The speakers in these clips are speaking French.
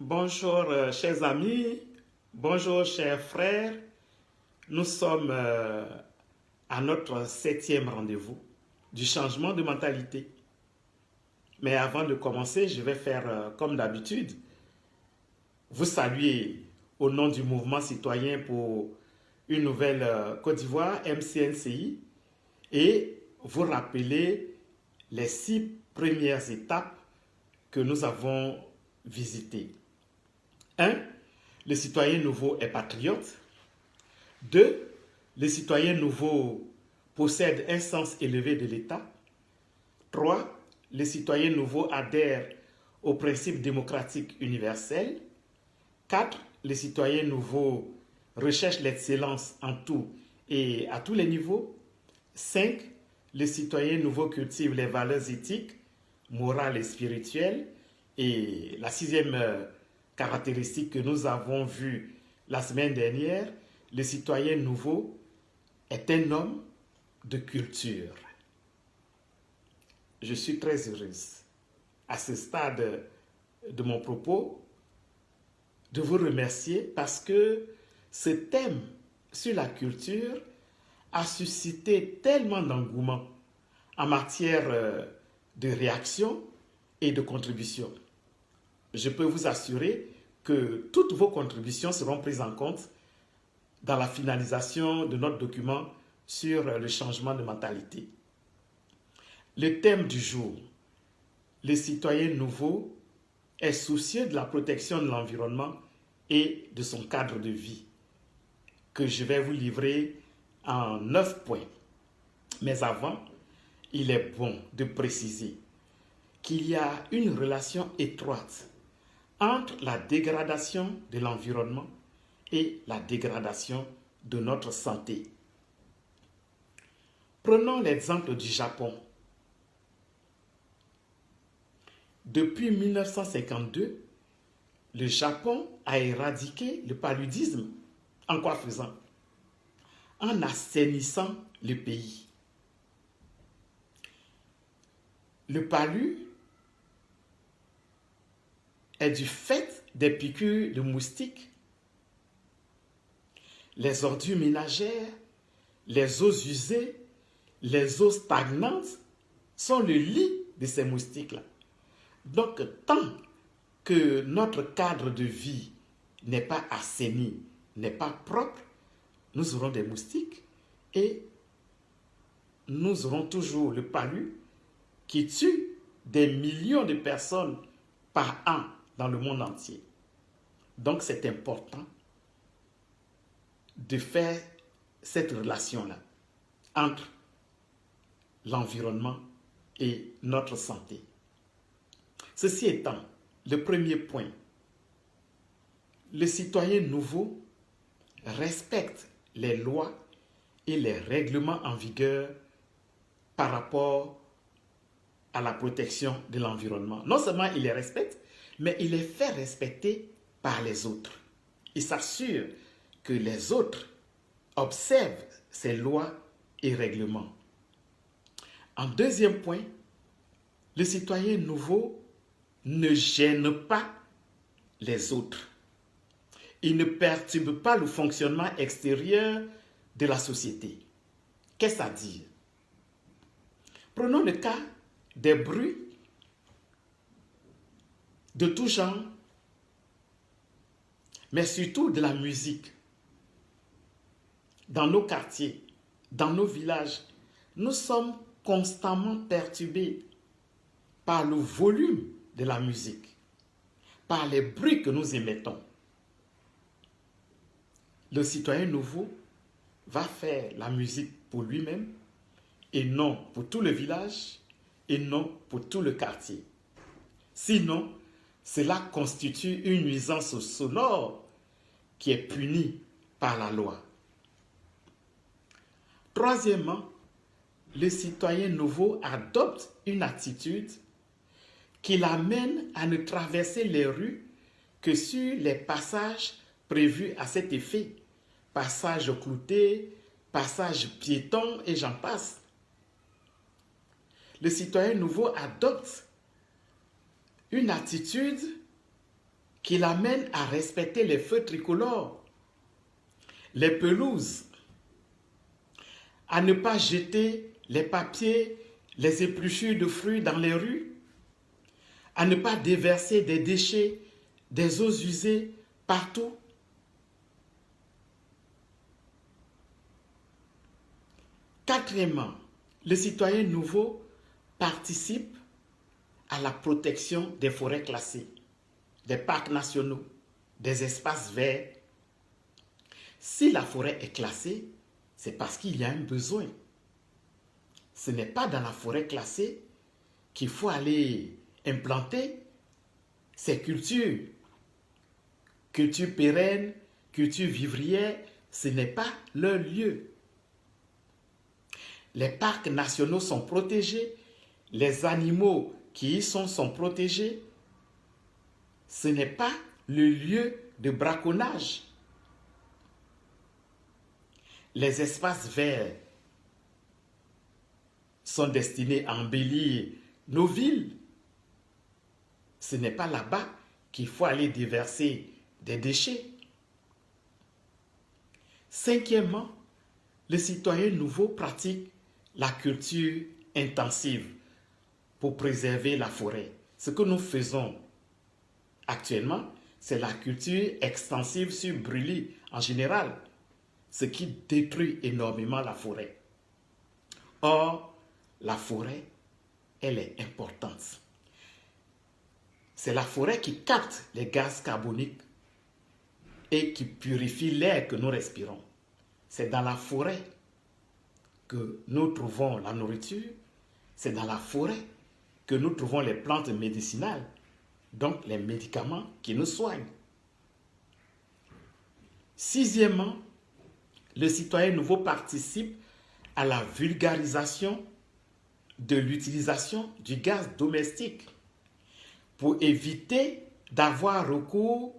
Bonjour chers amis, bonjour chers frères. Nous sommes à notre 7e rendez-vous du changement de mentalité. Mais avant de commencer, je vais faire comme d'habitude, vous saluer au nom du mouvement citoyen pour une nouvelle Côte d'Ivoire, MCNCI, et vous rappeler les 6 premières étapes que nous avons visitées. 1. Le citoyen nouveau est patriote. 2. Le citoyen nouveau possède un sens élevé de l'État. 3. Le citoyen nouveau adhère aux principes démocratiques universels. 4. Le citoyen nouveau recherche l'excellence en tout et à tous les niveaux. 5. Le citoyen nouveau cultive les valeurs éthiques, morales et spirituelles. Et la 6e caractéristique que nous avons vue la semaine dernière, le citoyen nouveau est un homme de culture. Je suis très heureuse, à ce stade de mon propos, de vous remercier parce que ce thème sur la culture a suscité tellement d'engouement en matière de réaction et de contribution. Je peux vous assurer que toutes vos contributions seront prises en compte dans la finalisation de notre document sur le changement de mentalité. Le thème du jour, le citoyen nouveau est soucieux de la protection de l'environnement et de son cadre de vie, que je vais vous livrer en 9 points. Mais avant, il est bon de préciser qu'il y a une relation étroite entre la dégradation de l'environnement et la dégradation de notre santé. Prenons l'exemple du Japon. Depuis 1952, le Japon a éradiqué le paludisme. En quoi faisant? En assainissant le pays. Le palu est du fait des piqûres de moustiques. Les ordures ménagères, les eaux usées, les eaux stagnantes sont le lit de ces moustiques-là. Donc, tant que notre cadre de vie n'est pas assaini, n'est pas propre, nous aurons des moustiques et nous aurons toujours le palu qui tue des millions de personnes par an dans le monde entier. Donc, c'est important de faire cette relation-là entre l'environnement et notre santé. Ceci étant, le premier point, le citoyen nouveau respecte les lois et les règlements en vigueur par rapport à la protection de l'environnement. Non seulement il les respecte, mais il les fait respecter par les autres. Il s'assure que les autres observent ces lois et règlements. En deuxième point, le citoyen nouveau ne gêne pas les autres. Il ne perturbe pas le fonctionnement extérieur de la société. Qu'est-ce à dire? Prenons le cas des bruits de tout genre, mais surtout de la musique. Dans nos quartiers, dans nos villages, nous sommes constamment perturbés par le volume de la musique, par les bruits que nous émettons. Le citoyen nouveau va faire la musique pour lui-même et non pour tout le village et non pour tout le quartier. Sinon, cela constitue une nuisance sonore qui est punie par la loi. Troisièmement, le citoyen nouveau adopte une attitude qui l'amène à ne traverser les rues que sur les passages prévus à cet effet. Passages cloutés, passages piétons et j'en passe. Le citoyen nouveau adopte une attitude qui l'amène à respecter les feux tricolores, les pelouses, à ne pas jeter les papiers, les épluchures de fruits dans les rues, à ne pas déverser des déchets, des eaux usées partout. Quatrièmement, le citoyen nouveau participe à la protection des forêts classées, des parcs nationaux, des espaces verts. Si la forêt est classée, c'est parce qu'il y a un besoin. Ce n'est pas dans la forêt classée qu'il faut aller implanter ces cultures. Cultures pérennes, cultures vivrières, ce n'est pas leur lieu. Les parcs nationaux sont protégés, les animaux qui y sont protégés. Ce n'est pas le lieu de braconnage. Les espaces verts sont destinés à embellir nos villes. Ce n'est pas là-bas qu'il faut aller déverser des déchets. Cinquièmement, le citoyen nouveau pratique la culture intensive pour préserver la forêt. Ce que nous faisons actuellement, c'est la culture extensive sur brûlis en général, ce qui détruit énormément la forêt. Or, la forêt, elle est importante. C'est la forêt qui capte les gaz carboniques et qui purifie l'air que nous respirons. C'est dans la forêt que nous trouvons la nourriture, c'est dans la forêt que nous trouvons les plantes médicinales, donc les médicaments qui nous soignent. Sixièmement, le citoyen nouveau participe à la vulgarisation de l'utilisation du gaz domestique pour éviter d'avoir recours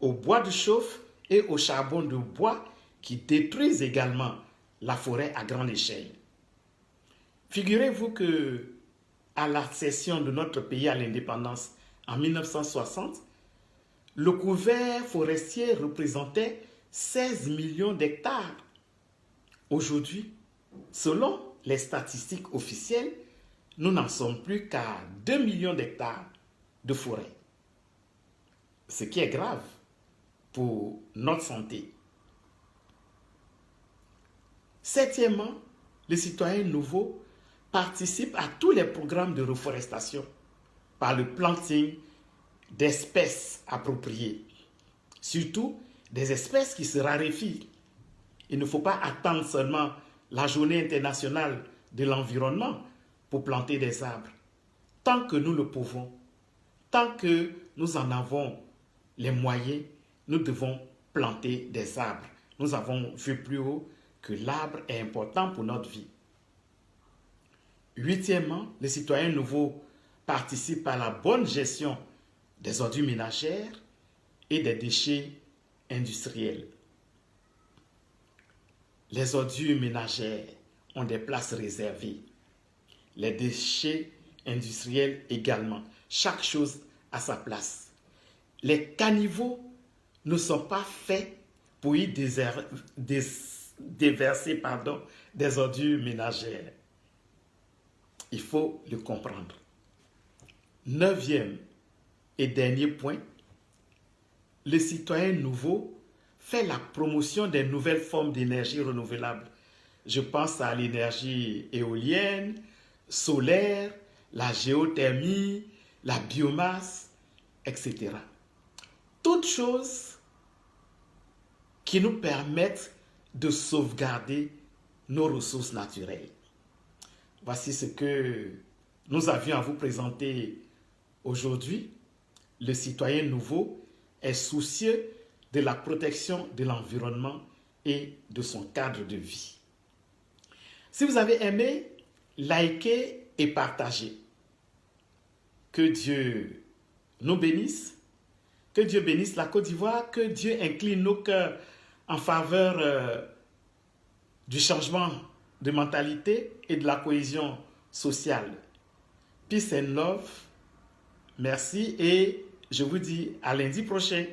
au bois de chauffe et au charbon de bois qui détruisent également la forêt à grande échelle. Figurez-vous que à l'accession de notre pays à l'indépendance en 1960, le couvert forestier représentait 16 millions d'hectares. Aujourd'hui, selon les statistiques officielles, nous n'en sommes plus qu'à 2 millions d'hectares de forêt. Ce qui est grave pour notre santé. Septièmement, les citoyens nouveaux participent à tous les programmes de reforestation par le planting d'espèces appropriées, surtout des espèces qui se raréfient. Il ne faut pas attendre seulement la journée internationale de l'environnement pour planter des arbres. Tant que nous le pouvons, tant que nous en avons les moyens, nous devons planter des arbres. Nous avons vu plus haut que l'arbre est important pour notre vie. Huitièmement, les citoyens nouveaux participent à la bonne gestion des ordures ménagères et des déchets industriels. Les ordures ménagères ont des places réservées. Les déchets industriels également. Chaque chose a sa place. Les caniveaux ne sont pas faits pour y déverser des ordures ménagères. Il faut le comprendre. Neuvième et dernier point, le citoyen nouveau fait la promotion des nouvelles formes d'énergie renouvelable. Je pense à l'énergie éolienne, solaire, la géothermie, la biomasse, etc. Toutes choses qui nous permettent de sauvegarder nos ressources naturelles. Voici ce que nous avions à vous présenter aujourd'hui. Le citoyen nouveau est soucieux de la protection de l'environnement et de son cadre de vie. Si vous avez aimé, likez et partagez. Que Dieu nous bénisse, que Dieu bénisse la Côte d'Ivoire, que Dieu incline nos cœurs en faveur du changement de mentalité et de la cohésion sociale. Peace and love. Merci et Je vous dis à lundi prochain.